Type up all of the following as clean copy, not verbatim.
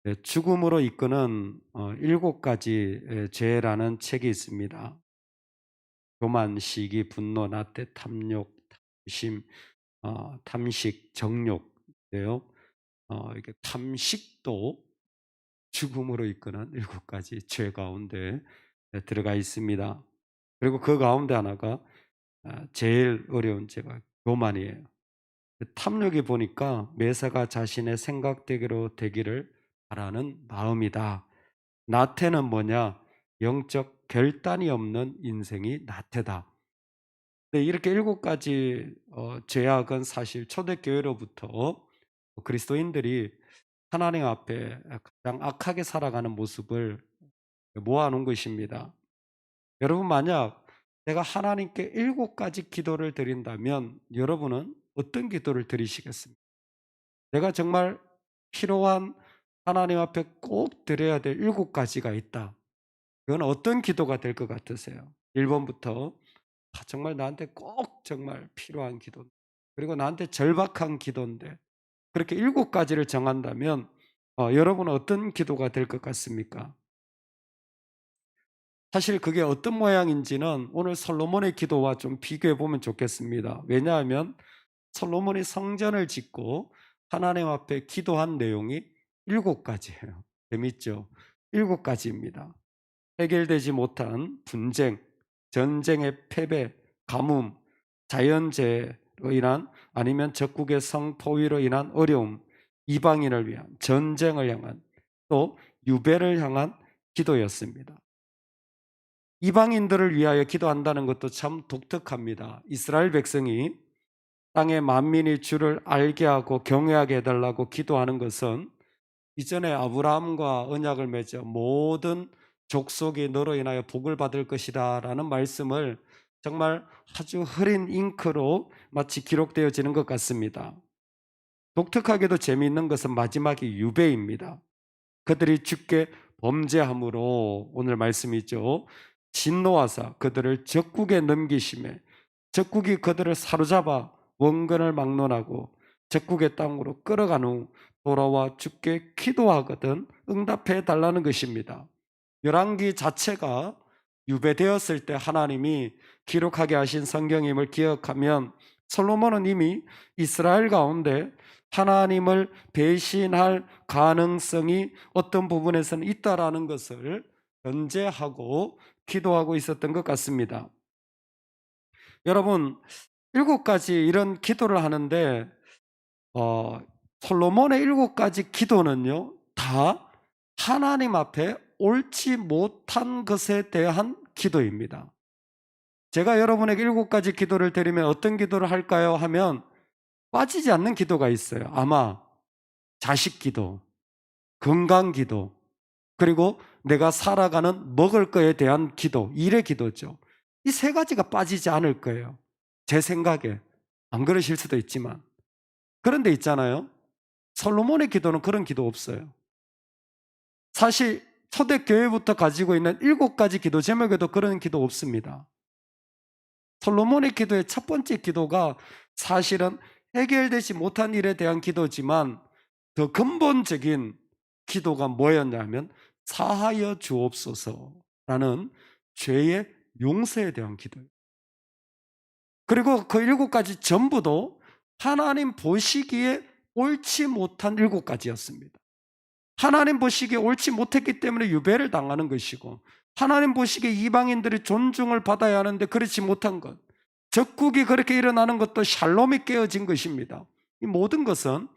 네, 죽음으로 이끄는 7가지 죄라는 책이 있습니다. 교만, 시기, 분노, 나태, 탐욕, 탐심, 탐식, 정욕인데요. 이게 탐식도 죽음으로 이끄는 7가지 죄 가운데 들어가 있습니다. 그리고 그 가운데 하나가 제일 어려운 죄가 교만이에요. 탐욕이 보니까 매사가 자신의 생각대로 되기를 바라는 마음이다. 나태는 뭐냐? 영적 결단이 없는 인생이 나태다. 근데 이렇게 7가지 죄악은 사실 초대교회로부터 그리스도인들이 하나님 앞에 가장 악하게 살아가는 모습을 모아놓은 것입니다. 여러분, 만약 내가 하나님께 7가지 기도를 드린다면 여러분은 어떤 기도를 드리시겠습니까? 내가 정말 필요한, 하나님 앞에 꼭 드려야 될 7가지가 있다. 그건 어떤 기도가 될 것 같으세요? 1번부터 정말 나한테 꼭 정말 필요한 기도, 그리고 나한테 절박한 기도인데, 그렇게 7가지를 정한다면 여러분은 어떤 기도가 될 것 같습니까? 사실 그게 어떤 모양인지는 오늘 솔로몬의 기도와 좀 비교해 보면 좋겠습니다. 왜냐하면 솔로몬이 성전을 짓고 하나님 앞에 기도한 내용이 7가지예요. 재밌죠? 7가지입니다. 해결되지 못한 분쟁, 전쟁의 패배, 가뭄, 자연재해로 인한, 아니면 적국의 성포위로 인한 어려움, 이방인을 위한, 전쟁을 향한, 또 유배를 향한 기도였습니다. 이방인들을 위하여 기도한다는 것도 참 독특합니다. 이스라엘 백성이 땅의 만민이 주를 알게 하고 경외하게 해달라고 기도하는 것은 이전에 아브라함과 언약을 맺어 모든 족속이 너로 인하여 복을 받을 것이다 라는 말씀을 정말 아주 흐린 잉크로 마치 기록되어지는 것 같습니다. 독특하게도 재미있는 것은 마지막이 유배입니다. 그들이 주께 범죄함으로, 오늘 말씀이죠, 진노하사 그들을 적국에 넘기심에 적국이 그들을 사로잡아 원근을 막론하고 적국의 땅으로 끌어간 후 돌아와 주께 기도하거든 응답해 달라는 것입니다. 열왕기 자체가 유배되었을 때 하나님이 기록하게 하신 성경임을 기억하면 솔로몬은 이미 이스라엘 가운데 하나님을 배신할 가능성이 어떤 부분에서는 있다라는 것을 전제하고 기도하고 있었던 것 같습니다. 여러분, 7가지 이런 기도를 하는데 솔로몬의 7가지 기도는요, 다 하나님 앞에 옳지 못한 것에 대한 기도입니다. 제가 여러분에게 7가지 기도를 드리면 어떤 기도를 할까요? 하면 빠지지 않는 기도가 있어요. 아마 자식 기도, 건강 기도, 그리고 내가 살아가는 먹을 거에 대한 기도, 일의 기도죠. 이 3가지가 빠지지 않을 거예요. 제 생각에. 안 그러실 수도 있지만. 그런데 있잖아요, 솔로몬의 기도는 그런 기도 없어요. 사실 초대교회부터 가지고 있는 7가지 기도 제목에도 그런 기도 없습니다. 솔로몬의 기도의 첫 번째 기도가 사실은 해결되지 못한 일에 대한 기도지만 더 근본적인 기도가 뭐였냐면 사하여 주옵소서라는 죄의 용서에 대한 기도예요. 그리고 그 7가지 전부도 하나님 보시기에 옳지 못한 7가지였습니다. 하나님 보시기에 옳지 못했기 때문에 유배를 당하는 것이고, 하나님 보시기에 이방인들이 존중을 받아야 하는데 그렇지 못한 것, 적국이 그렇게 일어나는 것도 샬롬이 깨어진 것입니다. 이 모든 것은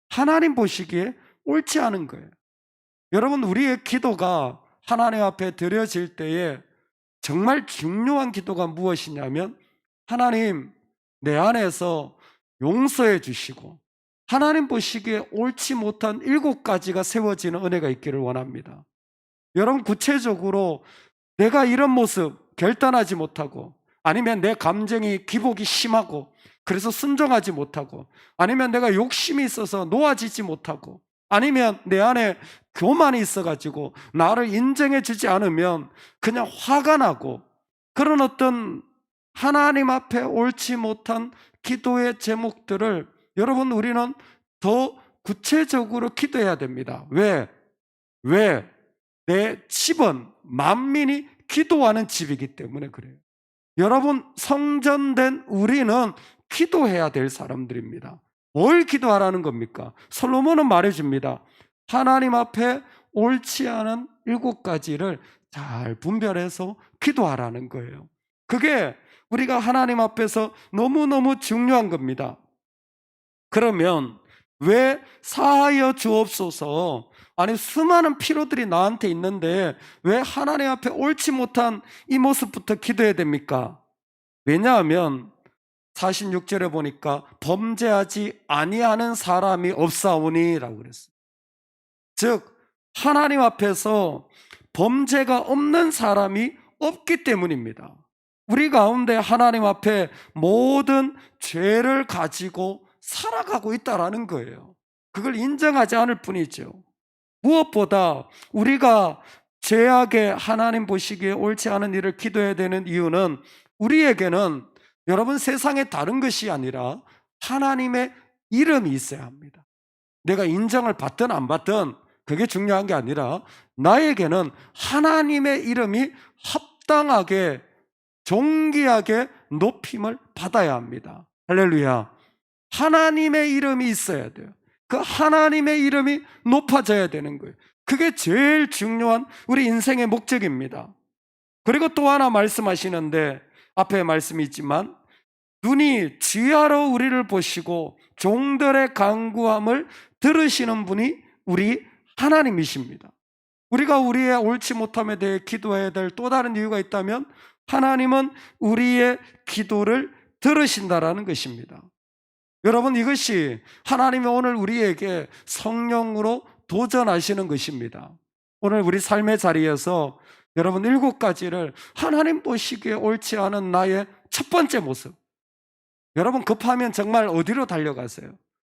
하나님 보시기에 옳지 않은 거예요. 여러분, 우리의 기도가 하나님 앞에 드려질 때에 정말 중요한 기도가 무엇이냐면, 하나님, 내 안에서 용서해 주시고 하나님 보시기에 옳지 못한 7가지가 세워지는 은혜가 있기를 원합니다. 여러분, 구체적으로 내가 이런 모습 결단하지 못하고, 아니면 내 감정이 기복이 심하고 그래서 순종하지 못하고, 아니면 내가 욕심이 있어서 놓아지지 못하고, 아니면 내 안에 교만이 있어가지고 나를 인정해 주지 않으면 그냥 화가 나고, 그런 어떤 하나님 앞에 옳지 못한 기도의 제목들을 여러분, 우리는 더 구체적으로 기도해야 됩니다. 왜? 왜? 내 집은 만민이 기도하는 집이기 때문에 그래요. 여러분, 성전된 우리는 기도해야 될 사람들입니다. 뭘 기도하라는 겁니까? 솔로몬은 말해줍니다. 하나님 앞에 옳지 않은 7가지를 잘 분별해서 기도하라는 거예요. 그게 우리가 하나님 앞에서 너무너무 중요한 겁니다. 그러면 왜 사하여 주옵소서, 아니 수많은 필요들이 나한테 있는데 왜 하나님 앞에 옳지 못한 이 모습부터 기도해야 됩니까? 왜냐하면 46절에 보니까 범죄하지 아니하는 사람이 없사오니 라고 그랬어요. 즉 하나님 앞에서 범죄가 없는 사람이 없기 때문입니다. 우리 가운데 하나님 앞에 모든 죄를 가지고 살아가고 있다는 거예요. 그걸 인정하지 않을 뿐이죠. 무엇보다 우리가 죄악에 하나님 보시기에 옳지 않은 일을 기도해야 되는 이유는, 우리에게는 여러분 세상에 다른 것이 아니라 하나님의 이름이 있어야 합니다. 내가 인정을 받든 안 받든 그게 중요한 게 아니라 나에게는 하나님의 이름이 합당하게 존귀하게 높임을 받아야 합니다. 할렐루야. 하나님의 이름이 있어야 돼요. 그 하나님의 이름이 높아져야 되는 거예요. 그게 제일 중요한 우리 인생의 목적입니다. 그리고 또 하나 말씀하시는데, 앞에 말씀이 있지만 눈이 지하로 우리를 보시고 종들의 간구함을 들으시는 분이 우리 하나님이십니다. 우리가 우리의 옳지 못함에 대해 기도해야 될 또 다른 이유가 있다면 하나님은 우리의 기도를 들으신다라는 것입니다. 여러분, 이것이 하나님이 오늘 우리에게 성령으로 도전하시는 것입니다. 오늘 우리 삶의 자리에서 여러분 7가지를 하나님 보시기에 옳지 않은 나의 첫 번째 모습, 여러분 급하면 정말 어디로 달려가세요?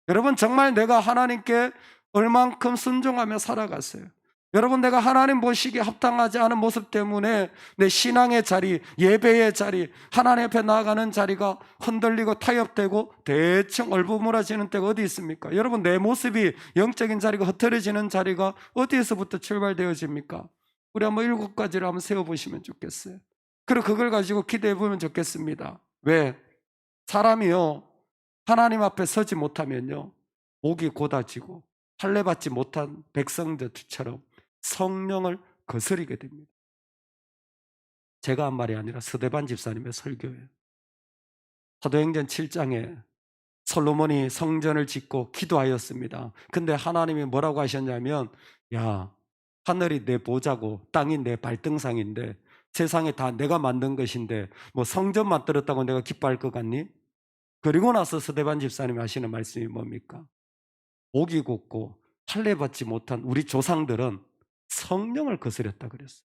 여러분 정말 내가 하나님께 얼만큼 순종하며 살아갔어요? 여러분 내가 하나님 보시기에 합당하지 않은 모습 때문에 내 신앙의 자리, 예배의 자리, 하나님 앞에 나아가는 자리가 흔들리고 타협되고 대충 얼버무려지는 때가 어디 있습니까? 여러분 내 모습이 영적인 자리가 흐트러지는 자리가 어디에서부터 출발되어집니까? 우리 한번 7가지를 한번 세워보시면 좋겠어요. 그리고 그걸 가지고 기도해 보면 좋겠습니다. 왜? 사람이요 하나님 앞에 서지 못하면요 목이 곧아지고 할례받지 못한 백성들처럼 성령을 거스리게 됩니다. 제가 한 말이 아니라 스데반 집사님의 설교예요. 사도행전 7장에 솔로몬이 성전을 짓고 기도하였습니다. 근데 하나님이 뭐라고 하셨냐면, 야, 하늘이 내 보좌고 땅이 내 발등상인데 세상에 다 내가 만든 것인데 뭐 성전 만들었다고 내가 기뻐할 것 같니? 그리고 나서 스데반 집사님이 하시는 말씀이 뭡니까? 목이 곧고 할례받지 못한 우리 조상들은 성령을 거스렸다 그랬어요.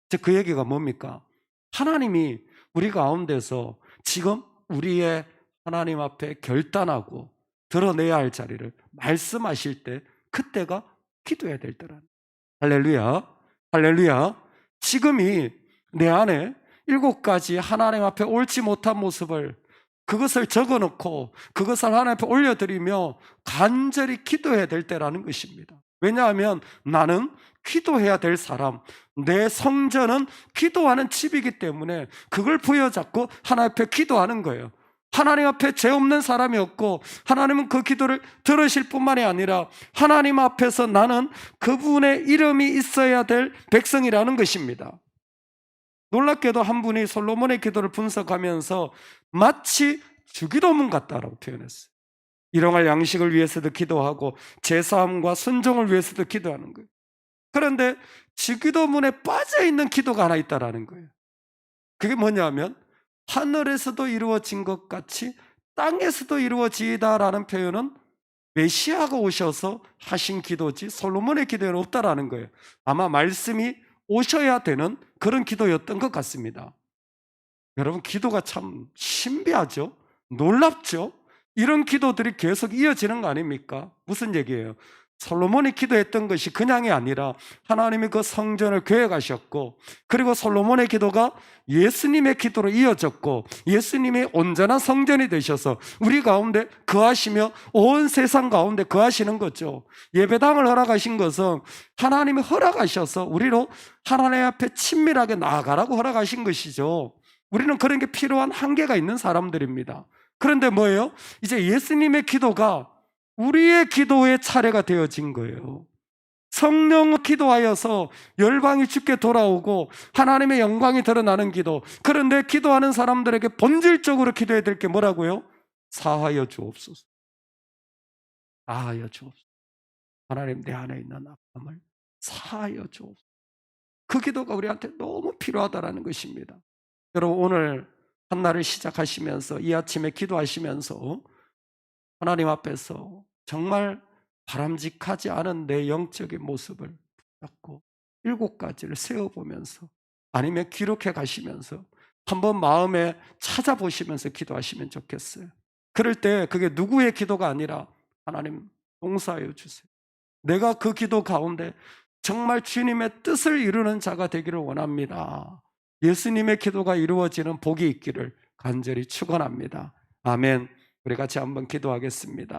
즉 그 얘기가 뭡니까? 하나님이 우리 가운데서 지금 우리의 하나님 앞에 결단하고 드러내야 할 자리를 말씀하실 때 그때가 기도해야 될 때라는. 할렐루야, 할렐루야. 지금이 내 안에 7가지 하나님 앞에 옳지 못한 모습을, 그것을 적어놓고 그것을 하나님 앞에 올려드리며 간절히 기도해야 될 때라는 것입니다. 왜냐하면 나는 기도해야 될 사람, 내 성전은 기도하는 집이기 때문에 그걸 부여잡고 하나님 앞에 기도하는 거예요. 하나님 앞에 죄 없는 사람이 없고 하나님은 그 기도를 들으실 뿐만이 아니라 하나님 앞에서 나는 그분의 이름이 있어야 될 백성이라는 것입니다. 놀랍게도 한 분이 솔로몬의 기도를 분석하면서 마치 주기도문 같다라고 표현했어요. 일용할 양식을 위해서도 기도하고 제사함과 순종을 위해서도 기도하는 거예요. 그런데 주기도문에 빠져있는 기도가 하나 있다라는 거예요. 그게 뭐냐면 하늘에서도 이루어진 것 같이 땅에서도 이루어지다라는 표현은 메시아가 오셔서 하신 기도지 솔로몬의 기도에는 없다라는 거예요. 아마 말씀이 오셔야 되는 그런 기도였던 것 같습니다. 여러분 기도가 참 신비하죠? 놀랍죠? 이런 기도들이 계속 이어지는 거 아닙니까? 무슨 얘기예요? 솔로몬이 기도했던 것이 그냥이 아니라 하나님이 그 성전을 계획하셨고, 그리고 솔로몬의 기도가 예수님의 기도로 이어졌고, 예수님이 온전한 성전이 되셔서 우리 가운데 거하시며 온 세상 가운데 거하시는 거죠. 예배당을 허락하신 것은 하나님이 허락하셔서 우리로 하나님 앞에 친밀하게 나아가라고 허락하신 것이죠. 우리는 그런 게 필요한 한계가 있는 사람들입니다. 그런데 뭐예요? 이제 예수님의 기도가 우리의 기도의 차례가 되어진 거예요. 성령 기도하여서 열방이 주께 돌아오고 하나님의 영광이 드러나는 기도. 그런데 기도하는 사람들에게 본질적으로 기도해야 될 게 뭐라고요? 사하여 주옵소서. 사하여 주옵소서. 하나님, 내 안에 있는 악함을 사하여 주옵소서. 그 기도가 우리한테 너무 필요하다는 것입니다. 여러분, 오늘 한 날을 시작하시면서 이 아침에 기도하시면서 하나님 앞에서 정말 바람직하지 않은 내 영적인 모습을 붙잡고 7가지를 세어보면서, 아니면 기록해 가시면서 한번 마음에 찾아보시면서 기도하시면 좋겠어요. 그럴 때 그게 누구의 기도가 아니라 하나님, 용서하여 주세요. 내가 그 기도 가운데 정말 주님의 뜻을 이루는 자가 되기를 원합니다. 예수님의 기도가 이루어지는 복이 있기를 간절히 축원합니다. 아멘. 우리 같이 한번 기도하겠습니다.